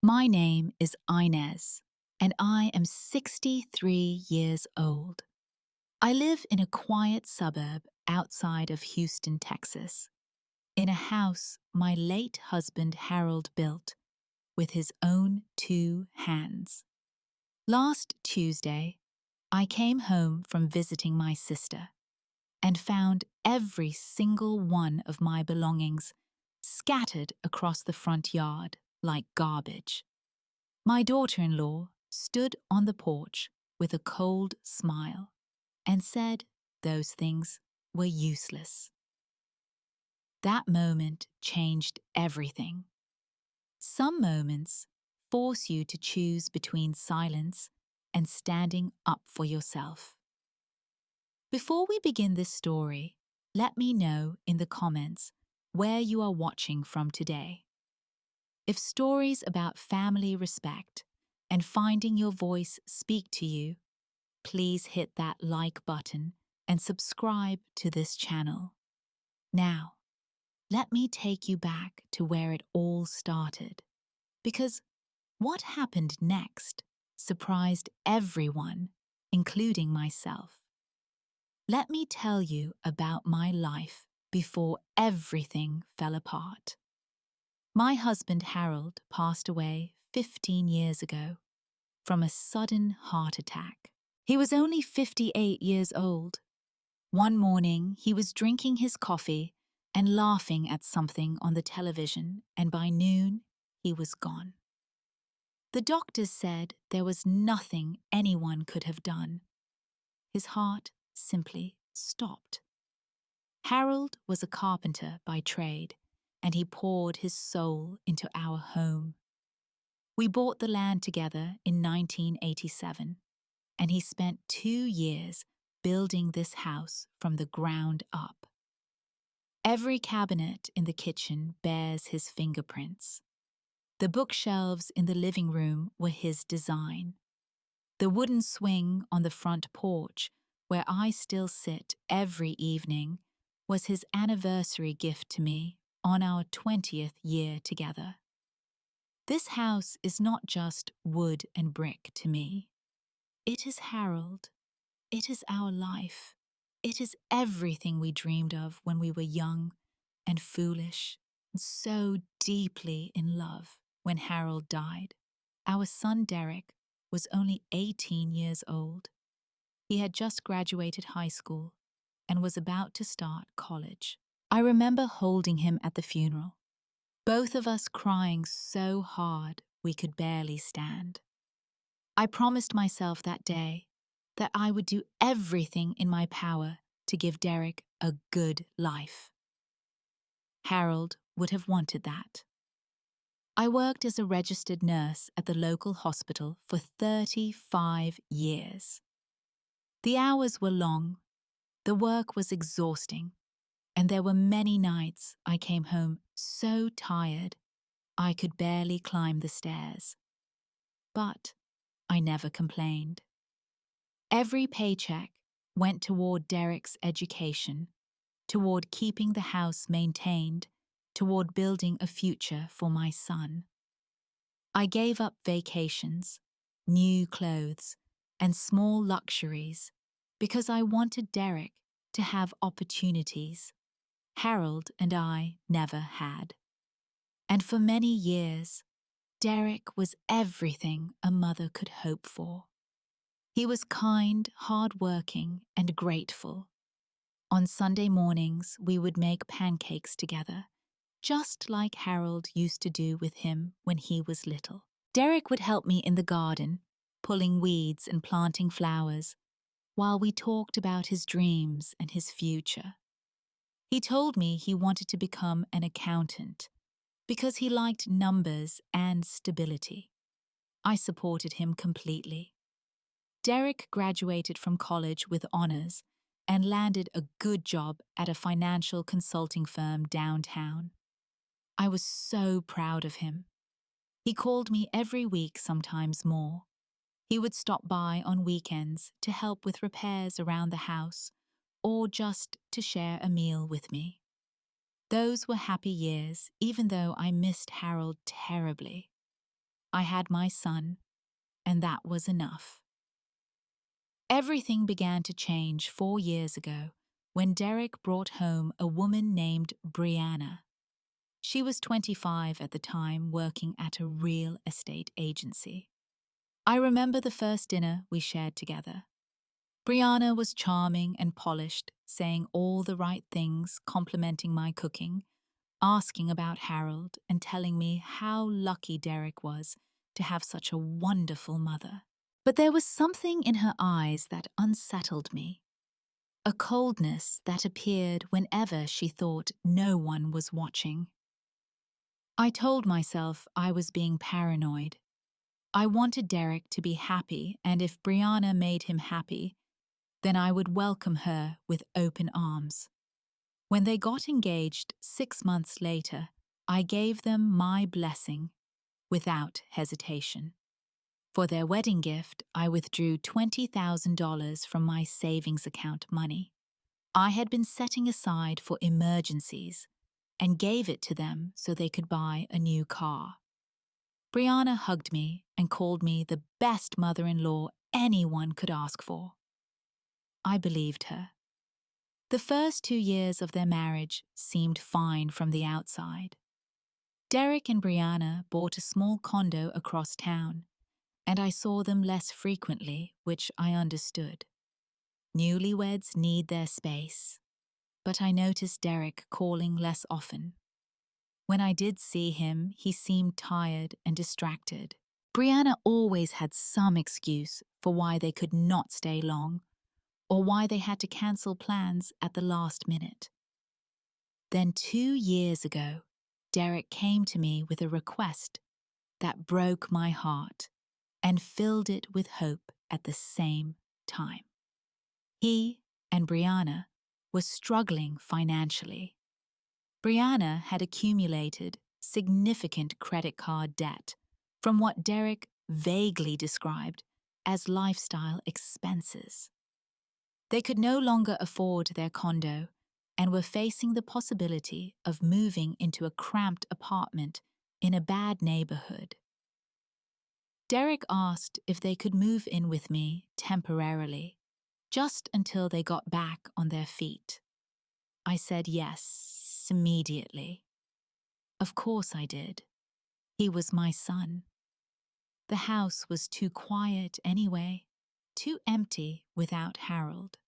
My name is Inez, and I am 63 years old. I live in a quiet suburb outside of Houston, Texas, in a house my late husband Harold built with his own two hands. Last Tuesday, I came home from visiting my sister and found every single one of my belongings scattered across the front yard like garbage. My daughter-in-law stood on the porch with a cold smile and said those things were useless. That moment changed everything. Some moments force you to choose between silence and standing up for yourself. Before we begin this story, let me know in the comments where you are watching from today. If stories about family respect and finding your voice speak to you, please hit that like button and subscribe to this channel. Now, let me take you back to where it all started, because what happened next surprised everyone, including myself. Let me tell you about my life before everything fell apart. My husband Harold passed away 15 years ago from a sudden heart attack. He was only 58 years old. One morning, he was drinking his coffee and laughing at something on the television, and by noon, he was gone. The doctors said there was nothing anyone could have done. His heart simply stopped. Harold was a carpenter by trade, and he poured his soul into our home. We bought the land together in 1987, and he spent 2 years building this house from the ground up. Every cabinet in the kitchen bears his fingerprints. The bookshelves in the living room were his design. The wooden swing on the front porch, where I still sit every evening, was his anniversary gift to me on our 20th year together. This house is not just wood and brick to me. It is Harold. It is our life. It is everything we dreamed of when we were young and foolish and so deeply in love when Harold died. Our son Derek was only 18 years old. He had just graduated high school and was about to start college. I remember holding him at the funeral, both of us crying so hard we could barely stand. I promised myself that day that I would do everything in my power to give Derek a good life. Harold would have wanted that. I worked as a registered nurse at the local hospital for 35 years. The hours were long, the work was exhausting, and there were many nights I came home so tired I could barely climb the stairs. But I never complained. Every paycheck went toward Derek's education, toward keeping the house maintained, toward building a future for my son. I gave up vacations, new clothes, and small luxuries because I wanted Derek to have opportunities Harold and I never had. And for many years, Derek was everything a mother could hope for. He was kind, hard-working, and grateful. On Sunday mornings, we would make pancakes together, just like Harold used to do with him when he was little. Derek would help me in the garden, pulling weeds and planting flowers, while we talked about his dreams and his future. He told me he wanted to become an accountant because he liked numbers and stability. I supported him completely. Derek graduated from college with honors and landed a good job at a financial consulting firm downtown. I was so proud of him. He called me every week, sometimes more. He would stop by on weekends to help with repairs around the house or just to share a meal with me. Those were happy years, even though I missed Harold terribly. I had my son, and that was enough. Everything began to change 4 years ago when Derek brought home a woman named Brianna. She was 25 at the time, working at a real estate agency. I remember the first dinner we shared together. Brianna was charming and polished, saying all the right things, complimenting my cooking, asking about Harold, and telling me how lucky Derek was to have such a wonderful mother. But there was something in her eyes that unsettled me, a coldness that appeared whenever she thought no one was watching. I told myself I was being paranoid. I wanted Derek to be happy, and if Brianna made him happy, then I would welcome her with open arms. When they got engaged 6 months later, I gave them my blessing without hesitation. For their wedding gift, I withdrew $20,000 from my savings account money I had been setting aside for emergencies and gave it to them so they could buy a new car. Brianna hugged me and called me the best mother-in-law anyone could ask for. I believed her. The first 2 years of their marriage seemed fine from the outside. Derek and Brianna bought a small condo across town, and I saw them less frequently, which I understood. Newlyweds need their space, but I noticed Derek calling less often. When I did see him, he seemed tired and distracted. Brianna always had some excuse for why they could not stay long, or why they had to cancel plans at the last minute. Then 2 years ago, Derek came to me with a request that broke my heart and filled it with hope at the same time. He and Brianna were struggling financially. Brianna had accumulated significant credit card debt from what Derek vaguely described as lifestyle expenses. They could no longer afford their condo and were facing the possibility of moving into a cramped apartment in a bad neighborhood. Derek asked if they could move in with me temporarily, just until they got back on their feet. I said yes immediately. Of course I did. He was my son. The house was too quiet anyway, too empty without Harold.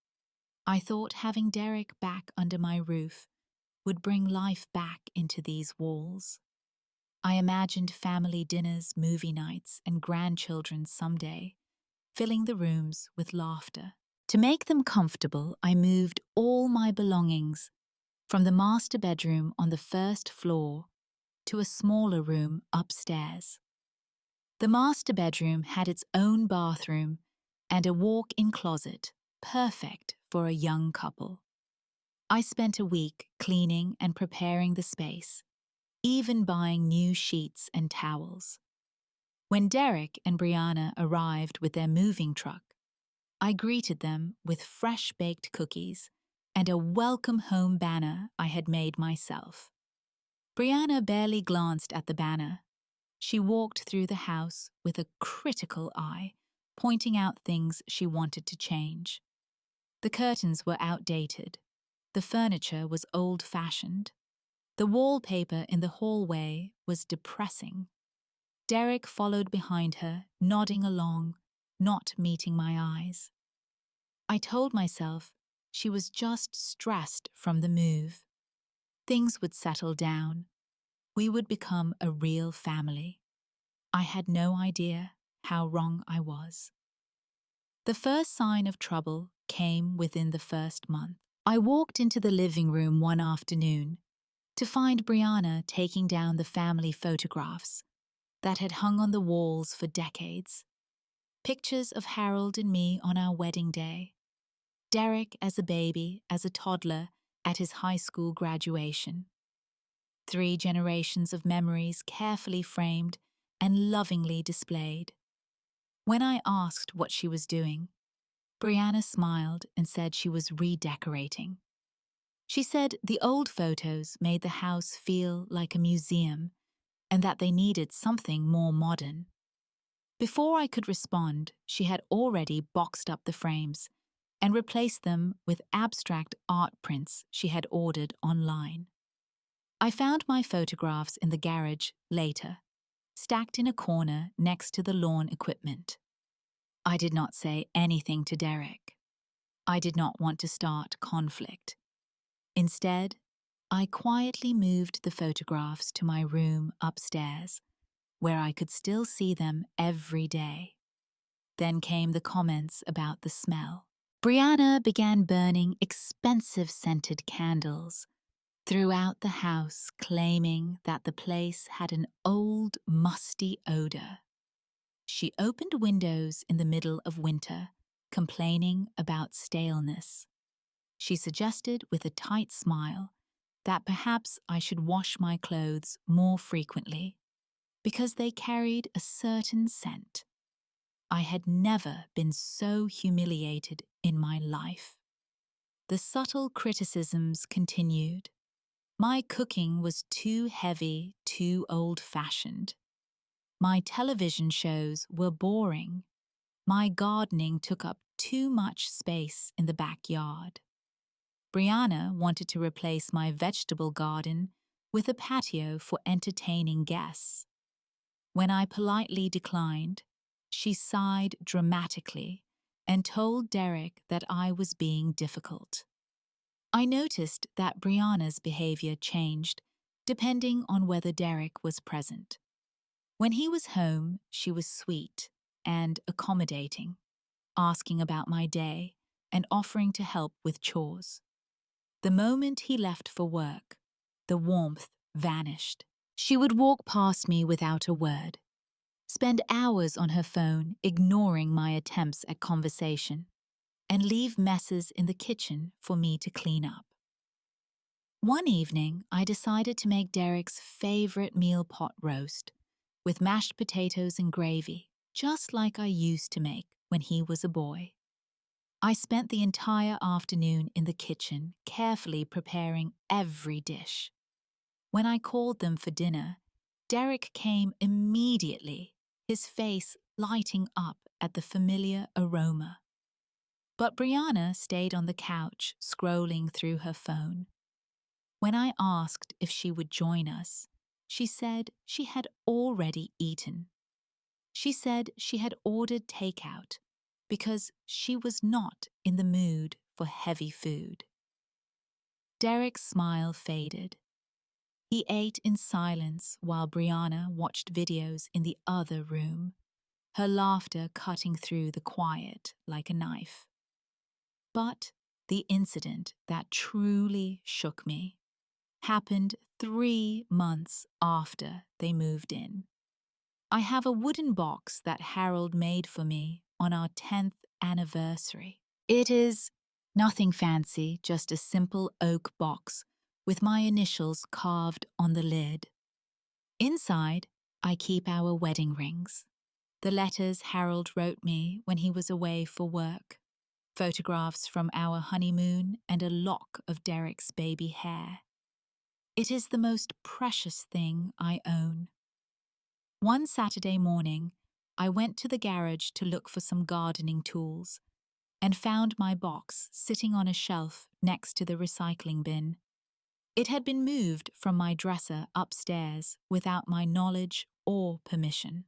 I thought having Derek back under my roof would bring life back into these walls. I imagined family dinners, movie nights, and grandchildren someday, filling the rooms with laughter. To make them comfortable, I moved all my belongings from the master bedroom on the first floor to a smaller room upstairs. The master bedroom had its own bathroom and a walk-in closet, perfect for a young couple. I spent a week cleaning and preparing the space, even buying new sheets and towels. When Derek and Brianna arrived with their moving truck, I greeted them with fresh-baked cookies and a welcome home banner I had made myself. Brianna barely glanced at the banner. She walked through the house with a critical eye, pointing out things she wanted to change. The curtains were outdated. The furniture was old-fashioned. The wallpaper in the hallway was depressing. Derek followed behind her, nodding along, not meeting my eyes. I told myself she was just stressed from the move. Things would settle down. We would become a real family. I had no idea how wrong I was. The first sign of trouble came within the first month. I walked into the living room one afternoon to find Brianna taking down the family photographs that had hung on the walls for decades. Pictures of Harold and me on our wedding day, Derek as a baby, as a toddler, at his high school graduation. 3 generations of memories carefully framed and lovingly displayed. When I asked what she was doing, Brianna smiled and said she was redecorating. She said the old photos made the house feel like a museum and that they needed something more modern. Before I could respond, she had already boxed up the frames and replaced them with abstract art prints she had ordered online. I found my photographs in the garage later, stacked in a corner next to the lawn equipment. I did not say anything to Derek. I did not want to start conflict. Instead, I quietly moved the photographs to my room upstairs, where I could still see them every day. Then came the comments about the smell. Brianna began burning expensive scented candles throughout the house, claiming that the place had an old, musty odor. She opened windows in the middle of winter, complaining about staleness. She suggested with a tight smile that perhaps I should wash my clothes more frequently because they carried a certain scent. I had never been so humiliated in my life. The subtle criticisms continued. My cooking was too heavy, too old-fashioned. My television shows were boring. My gardening took up too much space in the backyard. Brianna wanted to replace my vegetable garden with a patio for entertaining guests. When I politely declined, she sighed dramatically and told Derek that I was being difficult. I noticed that Brianna's behavior changed depending on whether Derek was present. When he was home, she was sweet and accommodating, asking about my day and offering to help with chores. The moment he left for work, the warmth vanished. She would walk past me without a word, spend hours on her phone ignoring my attempts at conversation, and leave messes in the kitchen for me to clean up. One evening, I decided to make Derek's favorite meal pot roast with mashed potatoes and gravy, just like I used to make when he was a boy. I spent the entire afternoon in the kitchen, carefully preparing every dish. When I called them for dinner, Derek came immediately, his face lighting up at the familiar aroma. But Brianna stayed on the couch, scrolling through her phone. When I asked if she would join us, she said she had already eaten. She said she had ordered takeout because she was not in the mood for heavy food. Derek's smile faded. He ate in silence while Brianna watched videos in the other room, her laughter cutting through the quiet like a knife. But the incident that truly shook me happened 3 months after they moved in. I have a wooden box that Harold made for me on our 10th anniversary. It is nothing fancy, just a simple oak box with my initials carved on the lid. Inside, I keep our wedding rings, the letters Harold wrote me when he was away for work, photographs from our honeymoon, and a lock of Derek's baby hair. It is the most precious thing I own. One Saturday morning, I went to the garage to look for some gardening tools and found my box sitting on a shelf next to the recycling bin. It had been moved from my dresser upstairs without my knowledge or permission.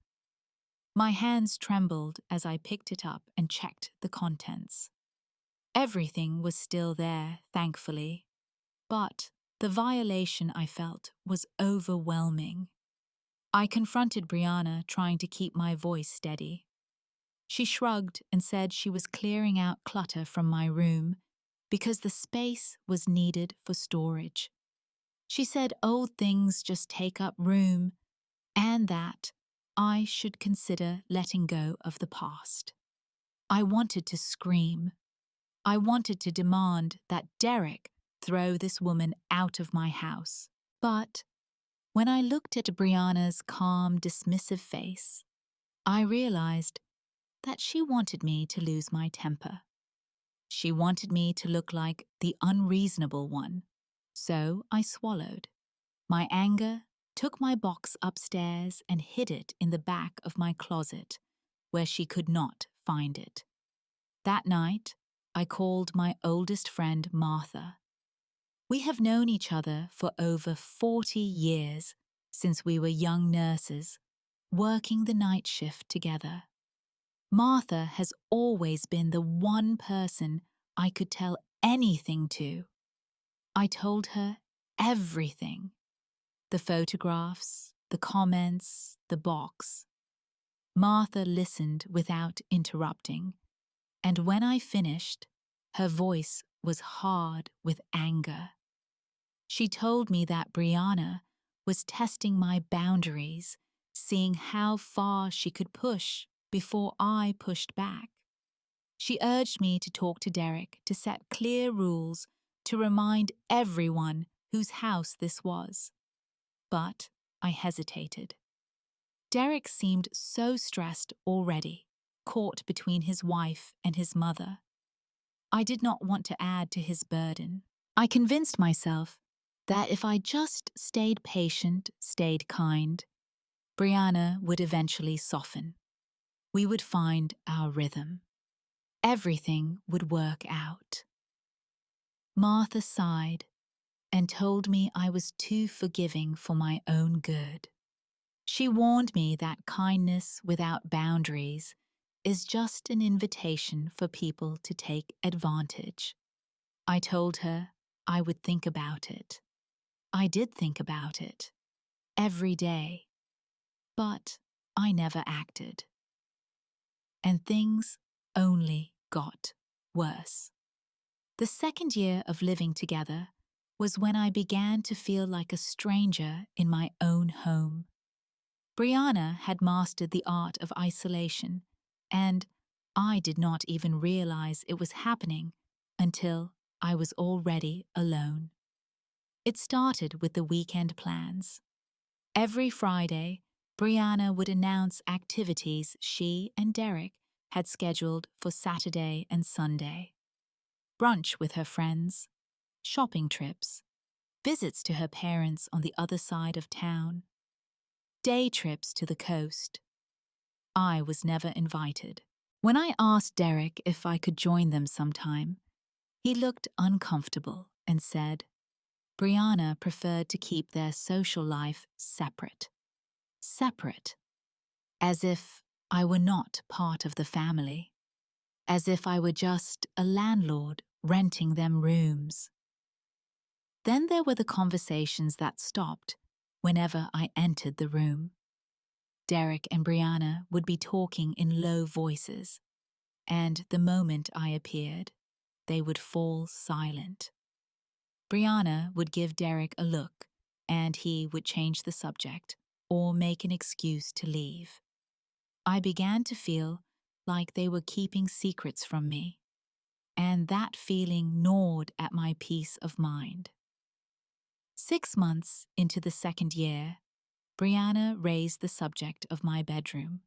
My hands trembled as I picked it up and checked the contents. Everything was still there, thankfully, but the violation I felt was overwhelming. I confronted Brianna, trying to keep my voice steady. She shrugged and said she was clearing out clutter from my room because the space was needed for storage. She said old things just take up room and that I should consider letting go of the past. I wanted to scream. I wanted to demand that Derek throw this woman out of my house. But when I looked at Brianna's calm, dismissive face, I realized that she wanted me to lose my temper. She wanted me to look like the unreasonable one. So I swallowed. My anger took my box upstairs and hid it in the back of my closet, where she could not find it. That night, I called my oldest friend, Martha. We have known each other for over 40 years, since we were young nurses, working the night shift together. Martha has always been the one person I could tell anything to. I told her everything. The photographs, the comments, the box. Martha listened without interrupting, and when I finished, her voice was hard with anger. She told me that Brianna was testing my boundaries, seeing how far she could push before I pushed back. She urged me to talk to Derek to set clear rules to remind everyone whose house this was. But I hesitated. Derek seemed so stressed already, caught between his wife and his mother. I did not want to add to his burden. I convinced myself that if I just stayed patient, stayed kind, Brianna would eventually soften. We would find our rhythm. Everything would work out. Martha sighed and told me I was too forgiving for my own good. She warned me that kindness without boundaries is just an invitation for people to take advantage. I told her I would think about it. I did think about it every day, but I never acted. And things only got worse. The second year of living together was when I began to feel like a stranger in my own home. Brianna had mastered the art of isolation, and I did not even realize it was happening until I was already alone. It started with the weekend plans. Every Friday, Brianna would announce activities she and Derek had scheduled for Saturday and Sunday. Brunch with her friends, shopping trips, visits to her parents on the other side of town, day trips to the coast. I was never invited. When I asked Derek if I could join them sometime, he looked uncomfortable and said Brianna preferred to keep their social life separate. Separate. As if I were not part of the family. As if I were just a landlord renting them rooms. Then there were the conversations that stopped whenever I entered the room. Derek and Brianna would be talking in low voices, and the moment I appeared, they would fall silent. Brianna would give Derek a look, and he would change the subject or make an excuse to leave. I began to feel like they were keeping secrets from me, and that feeling gnawed at my peace of mind. 6 months into the second year, Brianna raised the subject of my bedroom.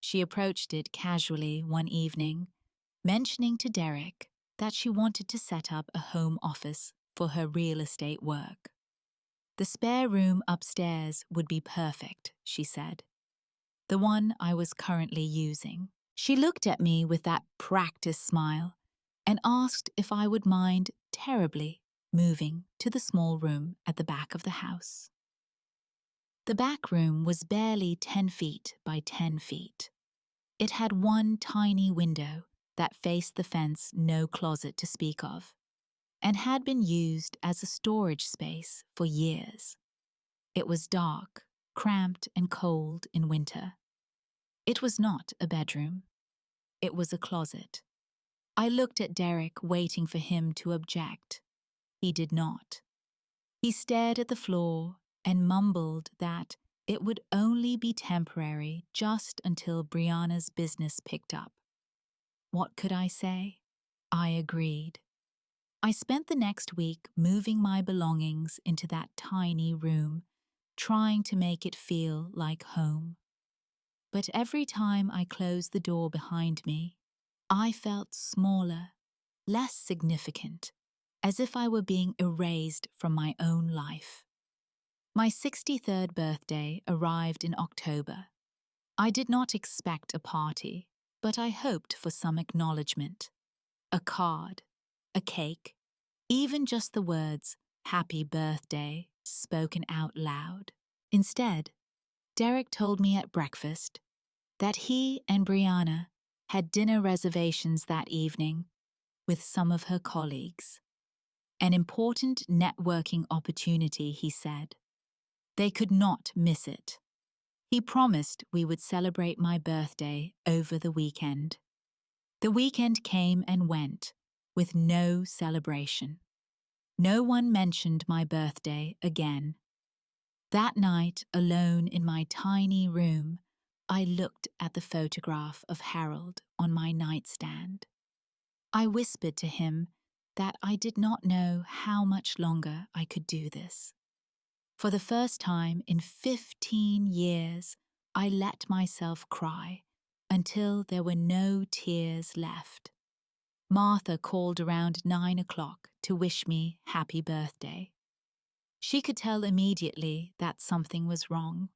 She approached it casually one evening, mentioning to Derek that she wanted to set up a home office for her real estate work. The spare room upstairs would be perfect, she said. The one I was currently using. She looked at me with that practiced smile and asked if I would mind terribly moving to the small room at the back of the house. The back room was barely 10 feet by 10 feet. It had one tiny window that faced the fence, no closet to speak of, and had been used as a storage space for years. It was dark, cramped, and cold in winter. It was not a bedroom. It was a closet. I looked at Derek, waiting for him to object. He did not. He stared at the floor and mumbled that it would only be temporary just until Brianna's business picked up. What could I say? I agreed. I spent the next week moving my belongings into that tiny room, trying to make it feel like home. But every time I closed the door behind me, I felt smaller, less significant, as if I were being erased from my own life. My 63rd birthday arrived in October. I did not expect a party, but I hoped for some acknowledgement. A card, a cake, even just the words, "Happy Birthday," spoken out loud. Instead, Derek told me at breakfast that he and Brianna had dinner reservations that evening with some of her colleagues. An important networking opportunity, he said. They could not miss it. He promised we would celebrate my birthday over the weekend. The weekend came and went with no celebration. No one mentioned my birthday again. That night, alone in my tiny room, I looked at the photograph of Harold on my nightstand. I whispered to him that I did not know how much longer I could do this. For the first time in 15 years, I let myself cry until there were no tears left. Martha called around 9 o'clock to wish me happy birthday. She could tell immediately that something was wrong.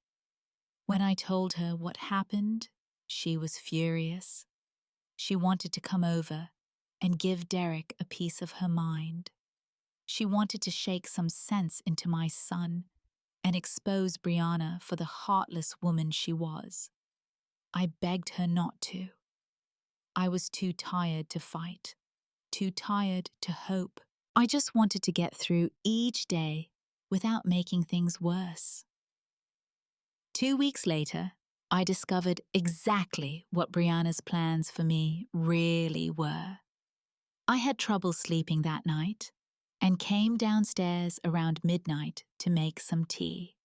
When I told her what happened, she was furious. She wanted to come over and give Derek a piece of her mind. She wanted to shake some sense into my son and expose Brianna for the heartless woman she was. I begged her not to. I was too tired to fight, too tired to hope. I just wanted to get through each day without making things worse. 2 weeks later, I discovered exactly what Brianna's plans for me really were. I had trouble sleeping that night and came downstairs around midnight to make some tea.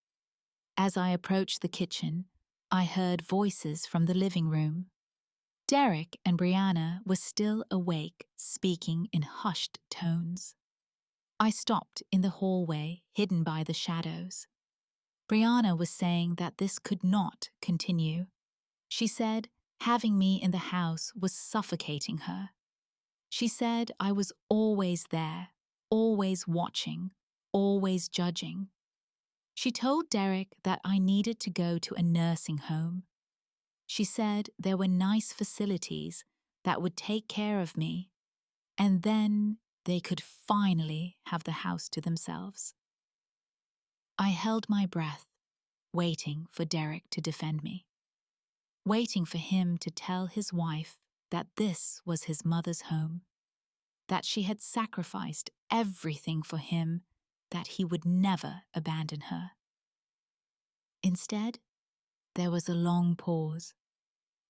As I approached the kitchen, I heard voices from the living room. Derek and Brianna were still awake, speaking in hushed tones. I stopped in the hallway, hidden by the shadows. Brianna was saying that this could not continue. She said having me in the house was suffocating her. She said I was always there, always watching, always judging. She told Derek that I needed to go to a nursing home. She said there were nice facilities that would take care of me, and then they could finally have the house to themselves. I held my breath, waiting for Derek to defend me, waiting for him to tell his wife that this was his mother's home, that she had sacrificed everything for him, that he would never abandon her. Instead, there was a long pause.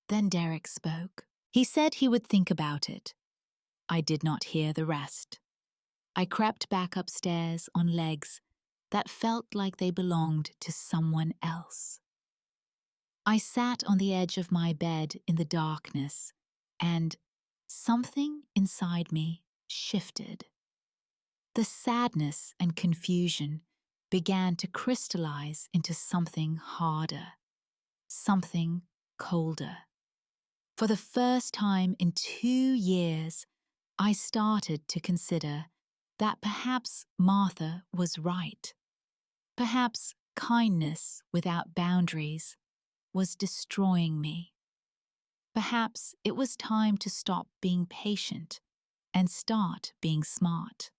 Then Derek spoke. He said he would think about it. I did not hear the rest. I crept back upstairs on legs that felt like they belonged to someone else. I sat on the edge of my bed in the darkness, and something inside me shifted. The sadness and confusion began to crystallize into something harder, something colder. For the first time in 2 years, I started to consider that perhaps Martha was right. Perhaps kindness without boundaries was destroying me. Perhaps it was time to stop being patient and start being smart.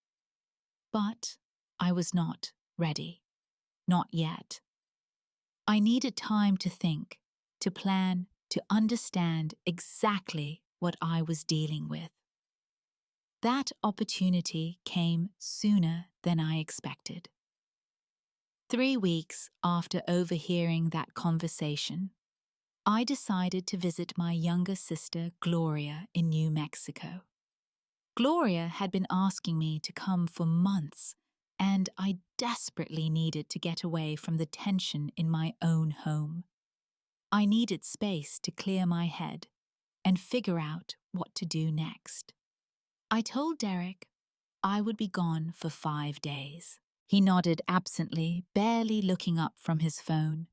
But I was not ready. Not yet. I needed time to think, to plan, to understand exactly what I was dealing with. That opportunity came sooner than I expected. 3 weeks after overhearing that conversation, I decided to visit my younger sister, Gloria, in New Mexico. Gloria had been asking me to come for months, and I desperately needed to get away from the tension in my own home. I needed space to clear my head and figure out what to do next. I told Derek I would be gone for 5 days. He nodded absently, barely looking up from his phone.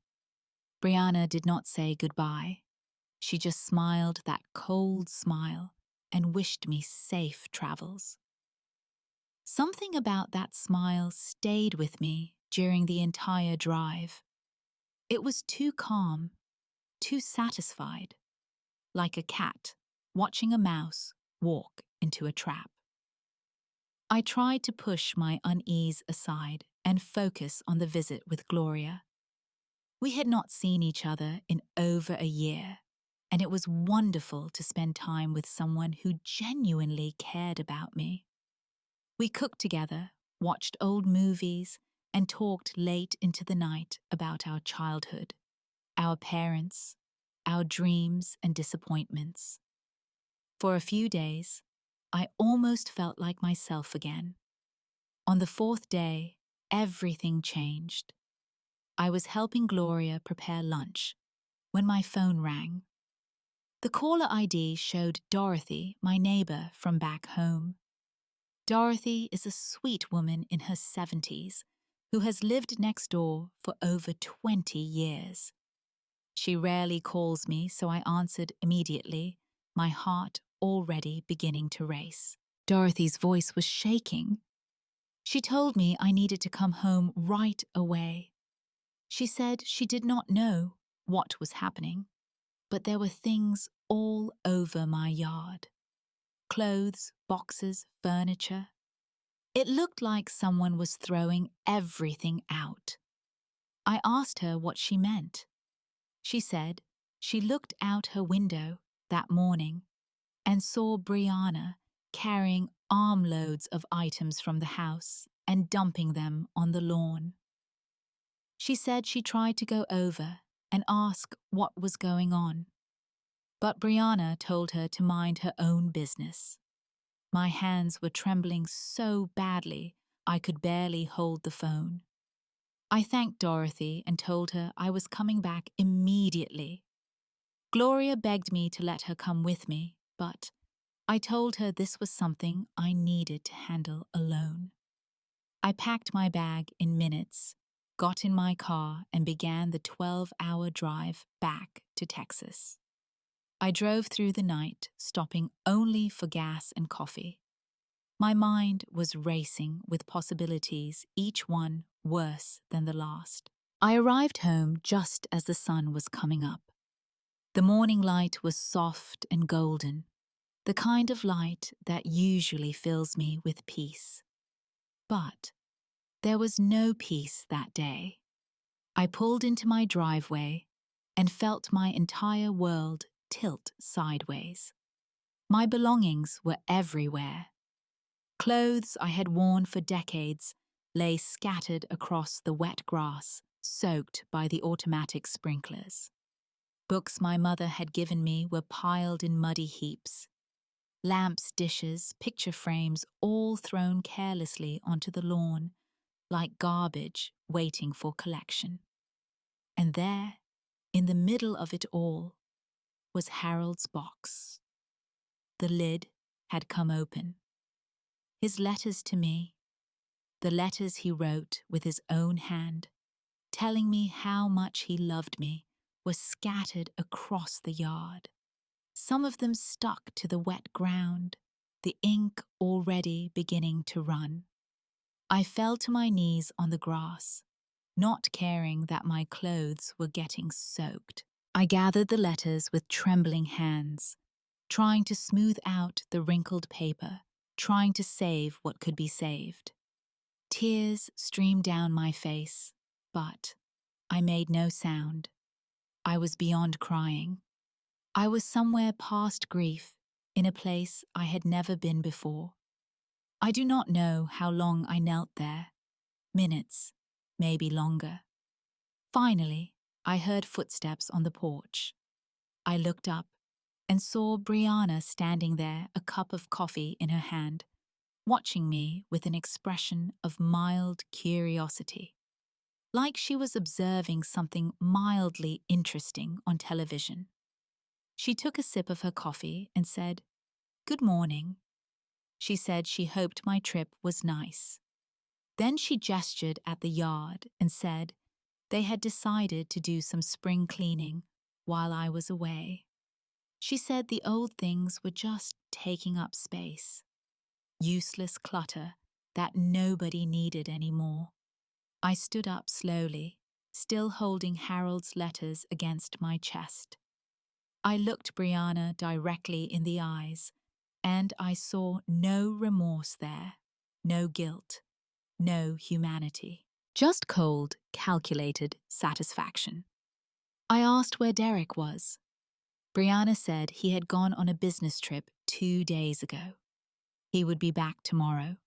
Brianna did not say goodbye. She just smiled that cold smile and wished me safe travels. Something about that smile stayed with me during the entire drive. It was too calm, too satisfied, like a cat watching a mouse walk into a trap. I tried to push my unease aside and focus on the visit with Gloria. We had not seen each other in over a year, and it was wonderful to spend time with someone who genuinely cared about me. We cooked together, watched old movies, and talked late into the night about our childhood, our parents, our dreams and disappointments. For a few days, I almost felt like myself again. On the fourth day, everything changed. I was helping Gloria prepare lunch when my phone rang. The caller ID showed Dorothy, my neighbor from back home. Dorothy is a sweet woman in her 70s who has lived next door for over 20 years. She rarely calls me, so I answered immediately, my heart already beginning to race. Dorothy's voice was shaking. She told me I needed to come home right away. She said she did not know what was happening, but there were things all over my yard. Clothes, boxes, furniture. It looked like someone was throwing everything out. I asked her what she meant. She said she looked out her window that morning and saw Brianna carrying armloads of items from the house and dumping them on the lawn. She said she tried to go over and ask what was going on, but Brianna told her to mind her own business. My hands were trembling so badly I could barely hold the phone. I thanked Dorothy and told her I was coming back immediately. Gloria begged me to let her come with me, but I told her this was something I needed to handle alone. I packed my bag in minutes, got in my car, and began the 12-hour drive back to Texas. I drove through the night, stopping only for gas and coffee. My mind was racing with possibilities, each one worse than the last. I arrived home just as the sun was coming up. The morning light was soft and golden, the kind of light that usually fills me with peace. But there was no peace that day. I pulled into my driveway and felt my entire world tilt sideways. My belongings were everywhere. Clothes I had worn for decades lay scattered across the wet grass, soaked by the automatic sprinklers. Books my mother had given me were piled in muddy heaps. Lamps, dishes, picture frames, all thrown carelessly onto the lawn, like garbage waiting for collection. And there, in the middle of it all, was Harold's box. The lid had come open. His letters to me, the letters he wrote with his own hand, telling me how much he loved me, were scattered across the yard. Some of them stuck to the wet ground, the ink already beginning to run. I fell to my knees on the grass, not caring that my clothes were getting soaked. I gathered the letters with trembling hands, trying to smooth out the wrinkled paper, trying to save what could be saved. Tears streamed down my face, but I made no sound. I was beyond crying. I was somewhere past grief, in a place I had never been before. I do not know how long I knelt there. Minutes, maybe longer. Finally, I heard footsteps on the porch. I looked up and saw Brianna standing there, a cup of coffee in her hand, watching me with an expression of mild curiosity, like she was observing something mildly interesting on television. She took a sip of her coffee and said, "Good morning." She said she hoped my trip was nice. Then she gestured at the yard and said they had decided to do some spring cleaning while I was away. She said the old things were just taking up space, useless clutter that nobody needed anymore. I stood up slowly, still holding Harold's letters against my chest. I looked Brianna directly in the eyes, and I saw no remorse there, no guilt, no humanity. Just cold, calculated satisfaction. I asked where Derek was. Brianna said he had gone on a business trip 2 days ago. He would be back tomorrow.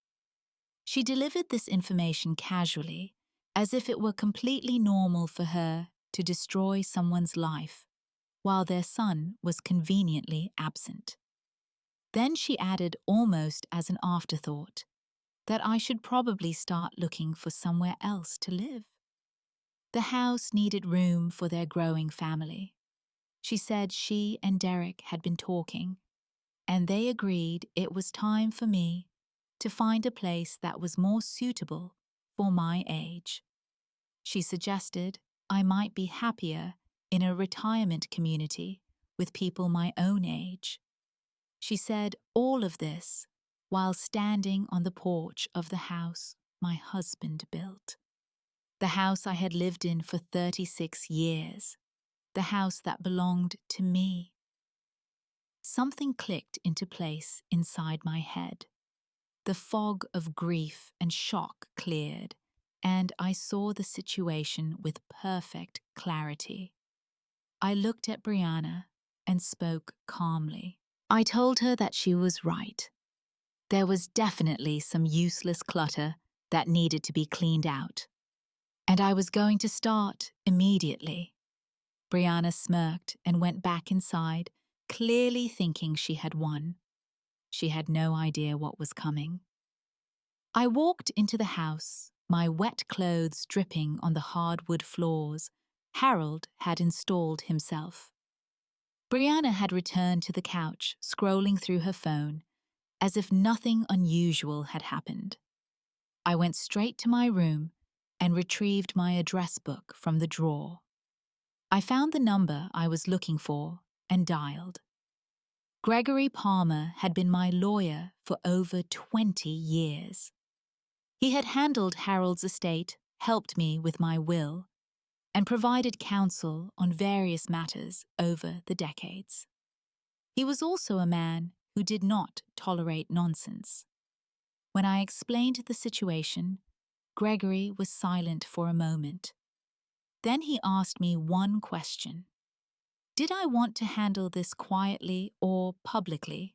She delivered this information casually, as if it were completely normal for her to destroy someone's life while their son was conveniently absent. Then she added, almost as an afterthought, that I should probably start looking for somewhere else to live. The house needed room for their growing family. She said she and Derek had been talking, and they agreed it was time for me to find a place that was more suitable for my age. She suggested I might be happier in a retirement community with people my own age. She said all of this while standing on the porch of the house my husband built. The house I had lived in for 36 years. The house that belonged to me. Something clicked into place inside my head. The fog of grief and shock cleared, and I saw the situation with perfect clarity. I looked at Brianna and spoke calmly. I told her that she was right. There was definitely some useless clutter that needed to be cleaned out, and I was going to start immediately. Brianna smirked and went back inside, clearly thinking she had won. She had no idea what was coming. I walked into the house, my wet clothes dripping on the hardwood floors. Harold had installed himself. Brianna had returned to the couch, scrolling through her phone, as if nothing unusual had happened. I went straight to my room and retrieved my address book from the drawer. I found the number I was looking for and dialed. Gregory Palmer had been my lawyer for over 20 years. He had handled Harold's estate, helped me with my will, and provided counsel on various matters over the decades. He was also a man who did not tolerate nonsense. When I explained the situation, Gregory was silent for a moment. Then he asked me one question. Did I want to handle this quietly or publicly?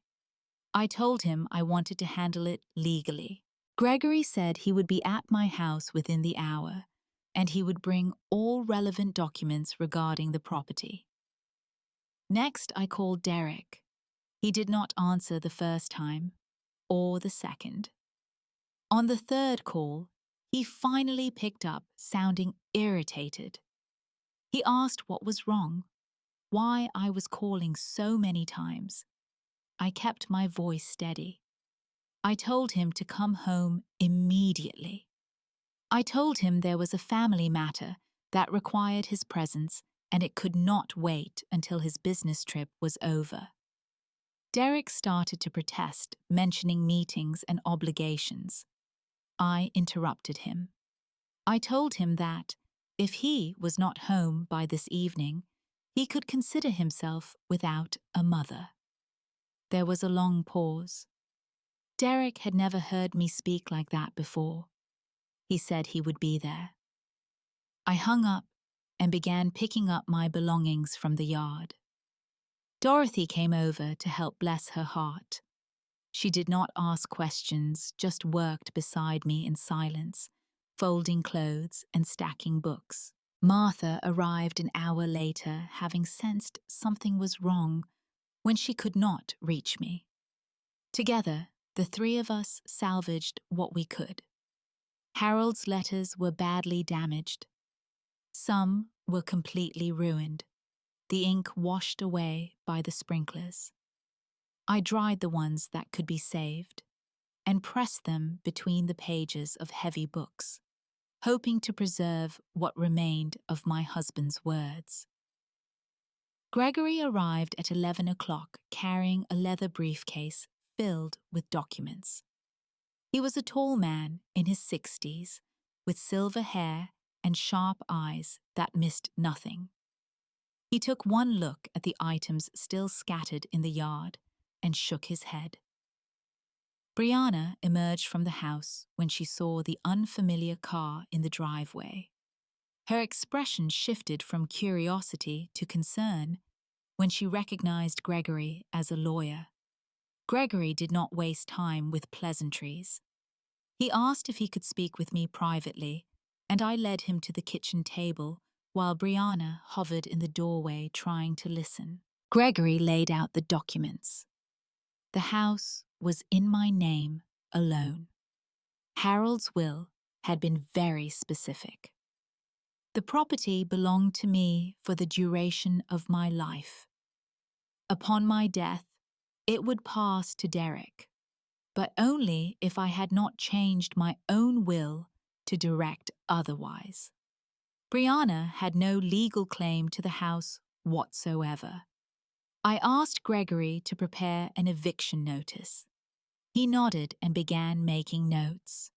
I told him I wanted to handle it legally. Gregory said he would be at my house within the hour, and he would bring all relevant documents regarding the property. Next, I called Derek. He did not answer the first time, or the second. On the third call, he finally picked up, sounding irritated. He asked what was wrong, why I was calling so many times. I kept my voice steady. I told him to come home immediately. I told him there was a family matter that required his presence and it could not wait until his business trip was over. Derek started to protest, mentioning meetings and obligations. I interrupted him. I told him that, if he was not home by this evening, he could consider himself without a mother. There was a long pause. Derek had never heard me speak like that before. He said he would be there. I hung up and began picking up my belongings from the yard. Dorothy came over to help bless her heart. She did not ask questions, just worked beside me in silence, folding clothes and stacking books. Martha arrived an hour later, having sensed something was wrong when she could not reach me. Together, the three of us salvaged what we could. Harold's letters were badly damaged. Some were completely ruined, the ink washed away by the sprinklers. I dried the ones that could be saved and pressed them between the pages of heavy books, hoping to preserve what remained of my husband's words. Gregory arrived at 11 o'clock carrying a leather briefcase filled with documents. He was a tall man in his 60s with silver hair and sharp eyes that missed nothing. He took one look at the items still scattered in the yard and shook his head. Brianna emerged from the house when she saw the unfamiliar car in the driveway. Her expression shifted from curiosity to concern when she recognized Gregory as a lawyer. Gregory did not waste time with pleasantries. He asked if he could speak with me privately, and I led him to the kitchen table while Brianna hovered in the doorway trying to listen. Gregory laid out the documents. The house was in my name alone. Harold's will had been very specific. The property belonged to me for the duration of my life. Upon my death, it would pass to Derek, but only if I had not changed my own will to direct otherwise. Brianna had no legal claim to the house whatsoever. I asked Gregory to prepare an eviction notice. He nodded and began making notes.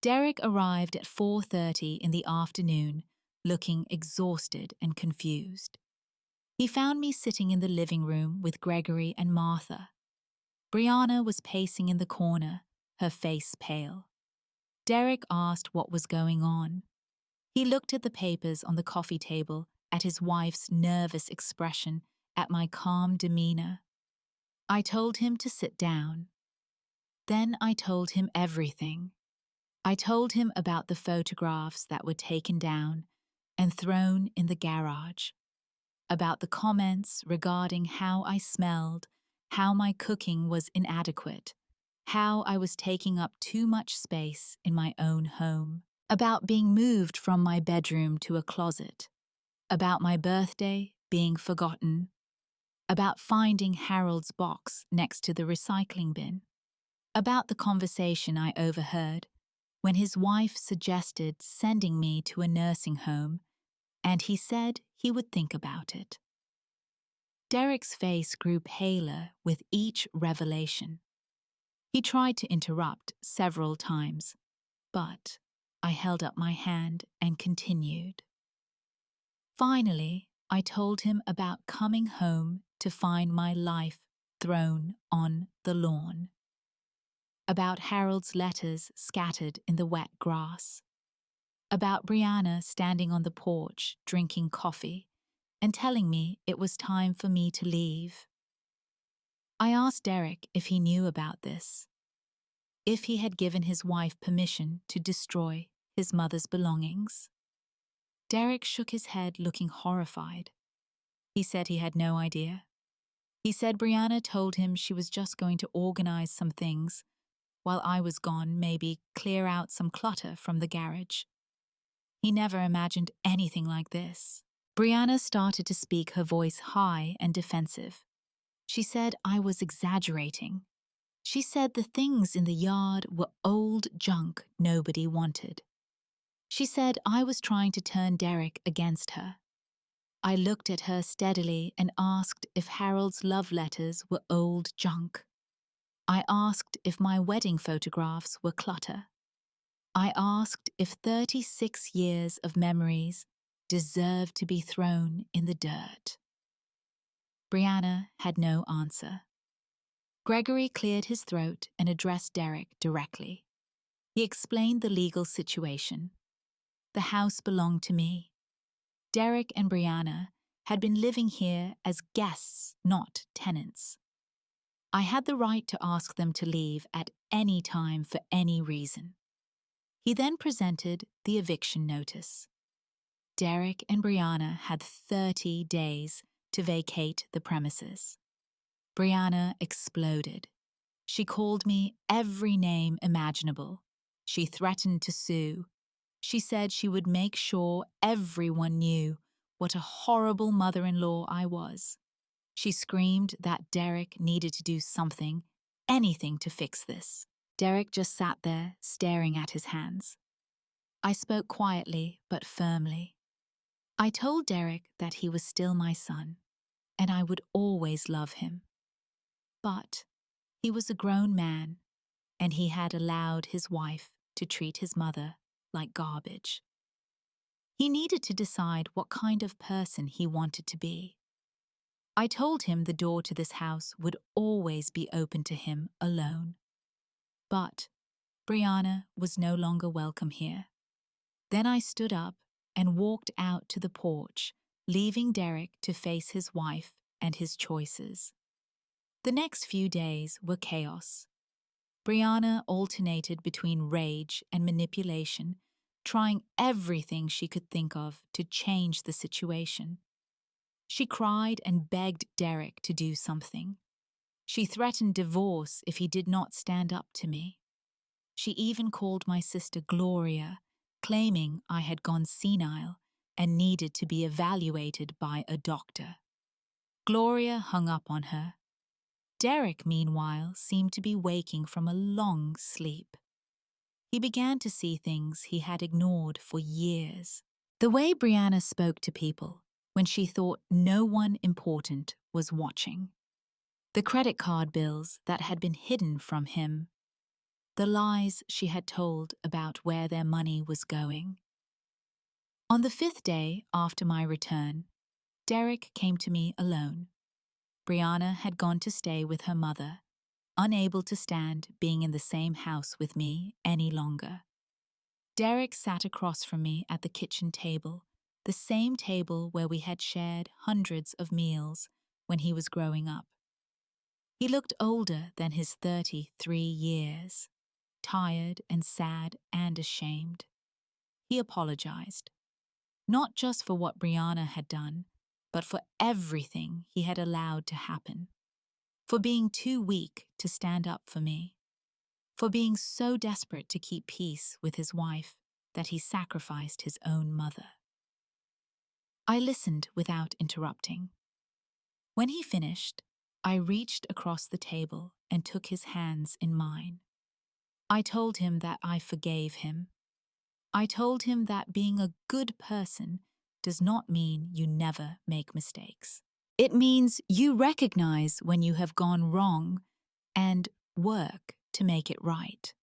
Derek arrived at 4:30 in the afternoon, looking exhausted and confused. He found me sitting in the living room with Gregory and Martha. Brianna was pacing in the corner, her face pale. Derek asked what was going on. He looked at the papers on the coffee table, at his wife's nervous expression, at my calm demeanor. I told him to sit down. Then I told him everything. I told him about the photographs that were taken down and thrown in the garage, about the comments regarding how I smelled, how my cooking was inadequate, how I was taking up too much space in my own home, about being moved from my bedroom to a closet, about my birthday being forgotten, about finding Harold's box next to the recycling bin, about the conversation I overheard when his wife suggested sending me to a nursing home, and he said he would think about it. Derek's face grew paler with each revelation. He tried to interrupt several times, but I held up my hand and continued. Finally, I told him about coming home to find my life thrown on the lawn, about Harold's letters scattered in the wet grass, about Brianna standing on the porch drinking coffee and telling me it was time for me to leave. I asked Derek if he knew about this, if he had given his wife permission to destroy his mother's belongings. Derek shook his head, looking horrified. He said he had no idea. He said Brianna told him she was just going to organize some things while I was gone, maybe clear out some clutter from the garage. He never imagined anything like this. Brianna started to speak, her voice high and defensive. She said I was exaggerating. She said the things in the yard were old junk nobody wanted. She said I was trying to turn Derek against her. I looked at her steadily and asked if Harold's love letters were old junk. I asked if my wedding photographs were clutter. I asked if 36 years of memories deserved to be thrown in the dirt. Brianna had no answer. Gregory cleared his throat and addressed Derek directly. He explained the legal situation. The house belonged to me. Derek and Brianna had been living here as guests, not tenants. I had the right to ask them to leave at any time for any reason. He then presented the eviction notice. Derek and Brianna had 30 days to vacate the premises. Brianna exploded. She called me every name imaginable. She threatened to sue. She said she would make sure everyone knew what a horrible mother-in-law I was. She screamed that Derek needed to do something, anything to fix this. Derek just sat there, staring at his hands. I spoke quietly but firmly. I told Derek that he was still my son, and I would always love him. But he was a grown man, and he had allowed his wife to treat his mother like garbage. He needed to decide what kind of person he wanted to be. I told him the door to this house would always be open to him alone. But Brianna was no longer welcome here. Then I stood up and walked out to the porch, leaving Derek to face his wife and his choices. The next few days were chaos. Brianna alternated between rage and manipulation, trying everything she could think of to change the situation. She cried and begged Derek to do something. She threatened divorce if he did not stand up to me. She even called my sister Gloria, claiming I had gone senile and needed to be evaluated by a doctor. Gloria hung up on her. Derek, meanwhile, seemed to be waking from a long sleep. He began to see things he had ignored for years. The way Brianna spoke to people when she thought no one important was watching. The credit card bills that had been hidden from him. The lies she had told about where their money was going. On the 5th day after my return, Derek came to me alone. Brianna had gone to stay with her mother, unable to stand being in the same house with me any longer. Derek sat across from me at the kitchen table, the same table where we had shared hundreds of meals when he was growing up. He looked older than his 33 years, tired and sad and ashamed. He apologized, not just for what Brianna had done, but for everything he had allowed to happen, for being too weak to stand up for me, for being so desperate to keep peace with his wife that he sacrificed his own mother. I listened without interrupting. When he finished, I reached across the table and took his hands in mine. I told him that I forgave him. I told him that being a good person does not mean you never make mistakes. It means you recognize when you have gone wrong and work to make it right.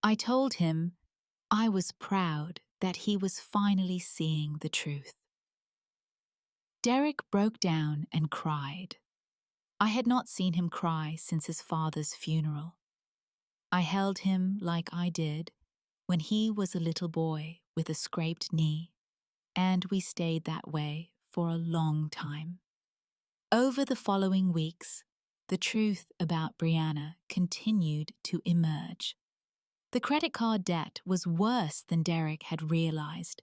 I told him I was proud that he was finally seeing the truth. Derek broke down and cried. I had not seen him cry since his father's funeral. I held him like I did when he was a little boy with a scraped knee, and we stayed that way for a long time. Over the following weeks, the truth about Brianna continued to emerge. The credit card debt was worse than Derek had realized.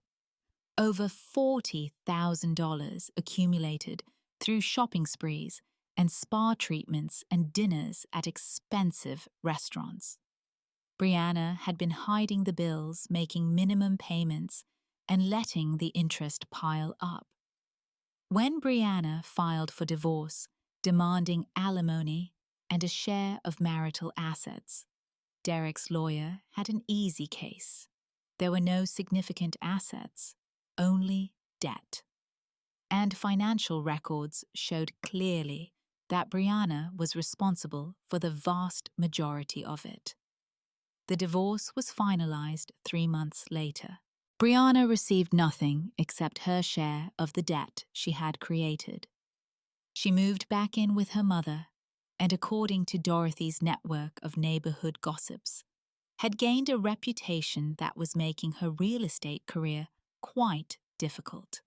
Over $40,000 accumulated through shopping sprees and spa treatments and dinners at expensive restaurants. Brianna had been hiding the bills, making minimum payments, and letting the interest pile up. When Brianna filed for divorce, demanding alimony and a share of marital assets, Derek's lawyer had an easy case. There were no significant assets, only debt. And financial records showed clearly that Brianna was responsible for the vast majority of it. The divorce was finalized 3 months later. Brianna received nothing except her share of the debt she had created. She moved back in with her mother, and according to Dorothy's network of neighborhood gossips, had gained a reputation that was making her real estate career quite difficult.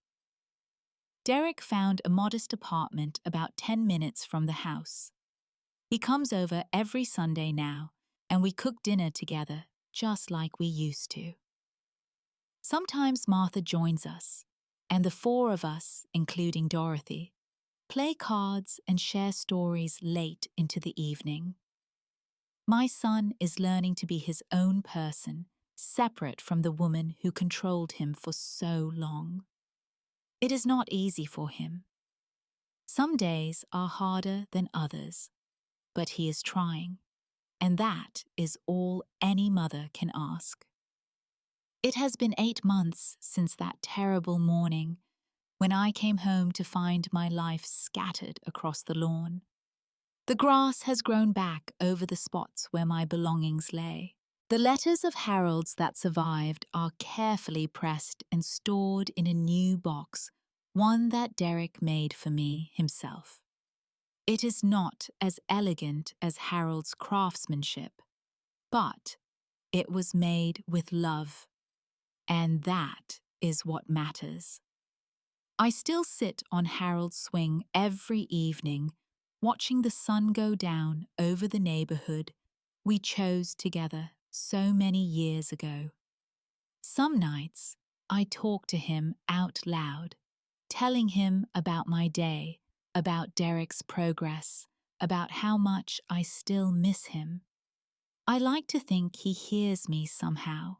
Derek found a modest apartment about 10 minutes from the house. He comes over every Sunday now, and we cook dinner together just like we used to. Sometimes Martha joins us, and the 4 of us, including Dorothy, play cards and share stories late into the evening. My son is learning to be his own person, separate from the woman who controlled him for so long. It is not easy for him. Some days are harder than others, but he is trying, and that is all any mother can ask. It has been 8 months since that terrible morning when I came home to find my life scattered across the lawn. The grass has grown back over the spots where my belongings lay. The letters of Harold's that survived are carefully pressed and stored in a new box, one that Derek made for me himself. It is not as elegant as Harold's craftsmanship, but it was made with love, and that is what matters. I still sit on Harold's swing every evening, watching the sun go down over the neighborhood we chose together so many years ago. Some nights, I talk to him out loud, telling him about my day, about Derek's progress, about how much I still miss him. I like to think he hears me somehow.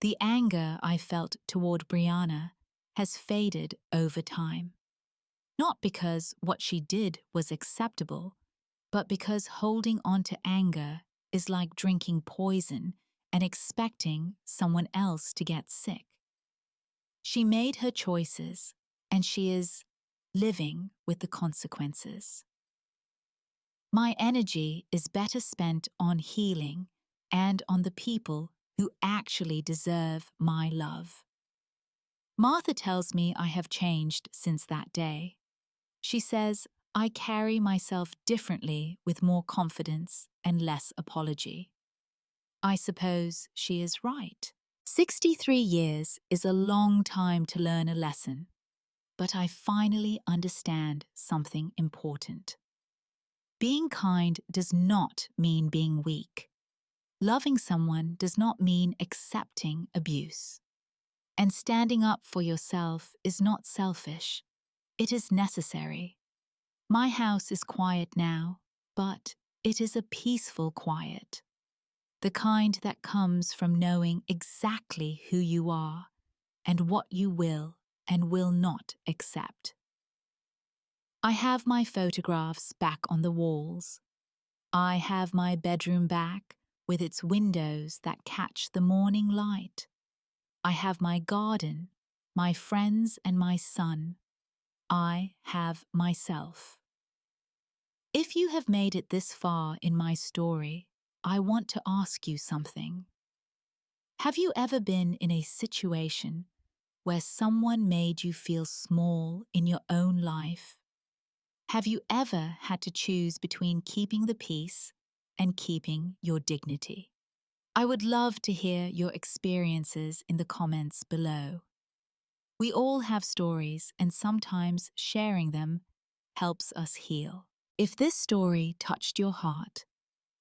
The anger I felt toward Brianna has faded over time. Not because what she did was acceptable, but because holding on to anger is like drinking poison and expecting someone else to get sick. She made her choices, and she is living with the consequences. My energy is better spent on healing and on the people who actually deserve my love. Martha tells me I have changed since that day. She says I carry myself differently with more confidence and less apology. I suppose she is right. 63 years is a long time to learn a lesson, but I finally understand something important. Being kind does not mean being weak. Loving someone does not mean accepting abuse. And standing up for yourself is not selfish. It is necessary. My house is quiet now, but it is a peaceful quiet. The kind that comes from knowing exactly who you are and what you will and will not accept. I have my photographs back on the walls. I have my bedroom back with its windows that catch the morning light. I have my garden, my friends and my son. I have myself. If you have made it this far in my story, I want to ask you something. Have you ever been in a situation where someone made you feel small in your own life? Have you ever had to choose between keeping the peace and keeping your dignity? I would love to hear your experiences in the comments below. We all have stories, and sometimes sharing them helps us heal. If this story touched your heart,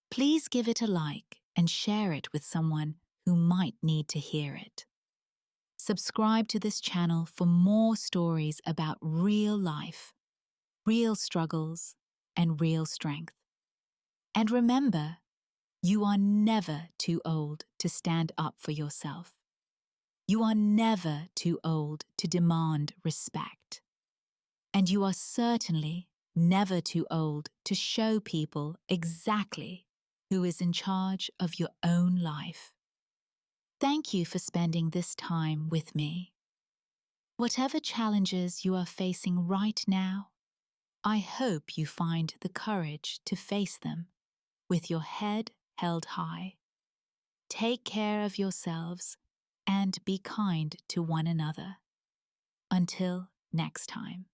please give it a like and share it with someone who might need to hear it. Subscribe to this channel for more stories about real life, real struggles, and real strength. And remember, you are never too old to stand up for yourself. You are never too old to demand respect. And you are certainly never too old to show people exactly who is in charge of your own life. Thank you for spending this time with me. Whatever challenges you are facing right now, I hope you find the courage to face them with your head held high. Take care of yourselves and be kind to one another. Until next time.